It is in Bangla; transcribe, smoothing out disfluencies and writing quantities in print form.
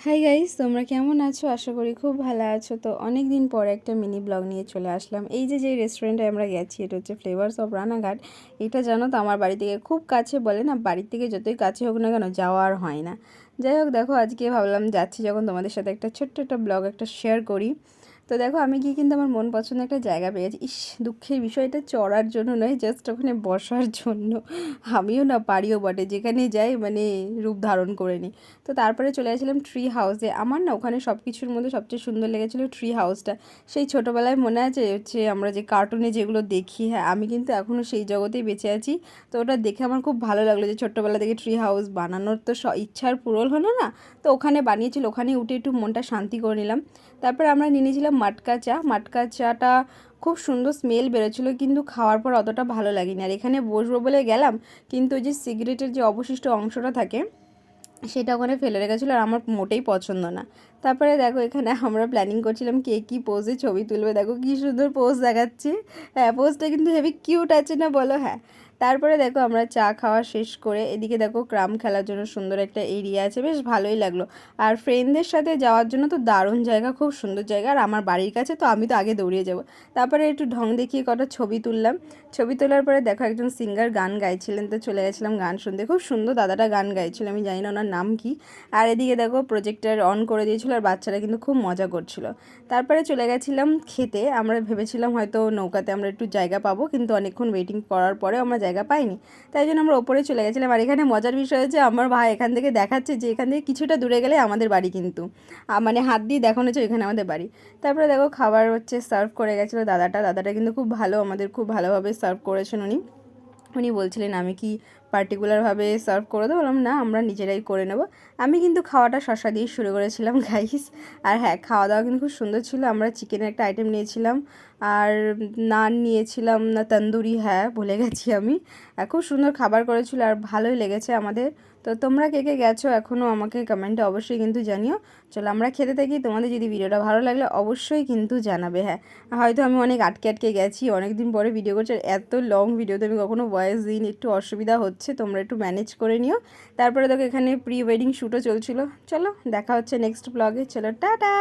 হাই গাইস, তোমরা কেমন আছো? আশা করি খুব ভালো আছো। তো অনেক দিন পরে একটা মিনি ব্লগ নিয়ে চলে আসলাম। এই যে রেস্টুরেন্টে আমরা গেছি, এটা হচ্ছে ফ্লেভার্স অফ রানাঘাট। এটা জানো তো আমার বাড়ি থেকে খুব কাছে, বলে না বাড়ি থেকে যতই কাছে হোক না কেন যাওয়া আর হয় না। যাই হোক, দেখো আজকে ভাবলাম যাচ্ছি যখন তোমাদের সাথে একটা ছোট্ট একটা ব্লগ একটা শেয়ার করি। তো দেখো আমি গিয়ে কিন্তু আমার মন পছন্দের একটা জায়গা পেয়েছি। দুঃখের বিষয়টা চড়ার জন্য নয়, জাস্ট ওখানে বসার জন্য। আমিও না পারিও বটে, যেখানে যাই মানে রূপ ধারণ করে নিই। তো তারপরে চলে আসলাম ট্রি হাউসে। আমার না ওখানে সব কিছুর মধ্যে সবচেয়ে সুন্দর লেগেছিলো ট্রি হাউসটা। সেই ছোটোবেলায় মনে আছে হচ্ছে আমরা যে কার্টুনে যেগুলো দেখি, হ্যাঁ আমি কিন্তু এখনও সেই জগতেই বেঁচে আছি। তো ওটা দেখে আমার খুব ভালো লাগলো যে ছোট্টোবেলা থেকে ট্রি হাউস বানানোর তো ইচ্ছার পূরণ হলো না। তো ওখানে বানিয়েছিল, ওখানে উঠে একটু মনটা শান্তি করে নিলাম। তারপর আমরা নিয়ে নিয়েছিলাম মাটকা চা। মাটকা চাটা খুব সুন্দর স্মেল বেরোচ্ছিলো, কিন্তু খাওয়ার পর অতটা ভালো লাগেনি। আর এখানে বসবো বলে গেলাম, কিন্তু ওই যে সিগারেটের যে অবশিষ্ট অংশটা থাকে সেটা ওখানে ফেলে রেখেছিলো, আর আমার মোটেই পছন্দ না। তারপরে দেখো এখানে আমরা প্ল্যানিং করছিলাম কে কী পোজে ছবি তুলবে। দেখো কী সুন্দর পোজ দেখাচ্ছে। হ্যাঁ, পোজটা কিন্তু হেভি কিউট আছে না বলো? হ্যাঁ। তারপরে দেখো আমরা চা খাওয়া শেষ করে এদিকে দেখো ক্রাম খেলার জন্য সুন্দর একটা এরিয়া আছে, বেশ ভালোই লাগলো। আর ফ্রেন্ডদের সাথে যাওয়ার জন্য তো দারুণ জায়গা, খুব সুন্দর জায়গা। আর আমার বাড়ির কাছে তো আমি তো আগে দৌড়িয়ে যাব। তারপরে একটু ঢং দেখিয়ে কটা ছবি তুললাম। ছবি তোলার পরে দেখো একজন সিঙ্গার গান গাইছিলেন, তো চলে গেছিলাম গান শুনতে। খুব সুন্দর দাদাটা গান গাইছিল, আমি জানি না ওনার নাম কি। আর এদিকে দেখো প্রজেক্টর অন করে দিয়েছিল, আর বাচ্চারা কিন্তু খুব মজা করছিল। তারপরে চলে গেছিলাম খেতে। আমরা ভেবেছিলাম হয়তো নৌকাতে আমরা একটু জায়গা পাবো, কিন্তু অনেকক্ষণ ওয়েটিং করার পরে আমরা জায়গা পাইনি। তাই জন্য আমরা ওপরে চলে গেছিলাম। আর এখানে মজার বিষয় হচ্ছে আমার ভাই এখান থেকে দেখাচ্ছে যে এখান থেকে কিছুটা দূরে গেলে আমাদের বাড়ি, কিন্তু মানে হাত দিয়ে দেখানো হচ্ছে এখানে আমাদের বাড়ি। তারপরে দেখো খাবার হচ্ছে সার্ভ করে গেছিলো দাদাটা কিন্তু খুব ভালো, আমাদের খুব ভালোভাবে সার্ভ করেছেন উনি। উনি বলছিলেন আমি কি পার্টিকুলারভাবে সার্ভ করে দেবো? বললাম না, আমরা নিজেরাই করে নেব। আমি কিন্তু খাওয়াটা শশা দিয়ে শুরু করেছিলাম গাইস। আর হ্যাঁ, খাওয়া দাওয়া কিন্তু খুব সুন্দর ছিল। আমরা চিকেনের একটা আইটেম নিয়েছিলাম, আর নান নিয়েছিলাম না তন্দুরি, হ্যাঁ ভুলে গেছি আমি। খুব সুন্দর খাবার করেছিল আর ভালোই লেগেছে আমাদের। তো তোমরা কে কে গেছো এখনও আমাকে কমেন্টে অবশ্যই কিন্তু জানিও। চলো আমরা খেতে থাকি। তোমাদের যদি ভিডিওটা ভালো লাগলে অবশ্যই কিন্তু জানাবে। হ্যাঁ, হয়তো আমি অনেক আটকে আটকে গেছি, অনেক দিন পরে ভিডিও করছি, আর এত লং ভিডিওতে আমি কখনো ভয়েস দিইনি, একটু অসুবিধা হচ্ছে, তোমরা একটু ম্যানেজ করে নিও। তারপরে দেখো এখানে প্রি ওয়েডিং শ্যুটও চলছিল। চলো দেখা হচ্ছে নেক্সট ব্লগে। চলো টাটা।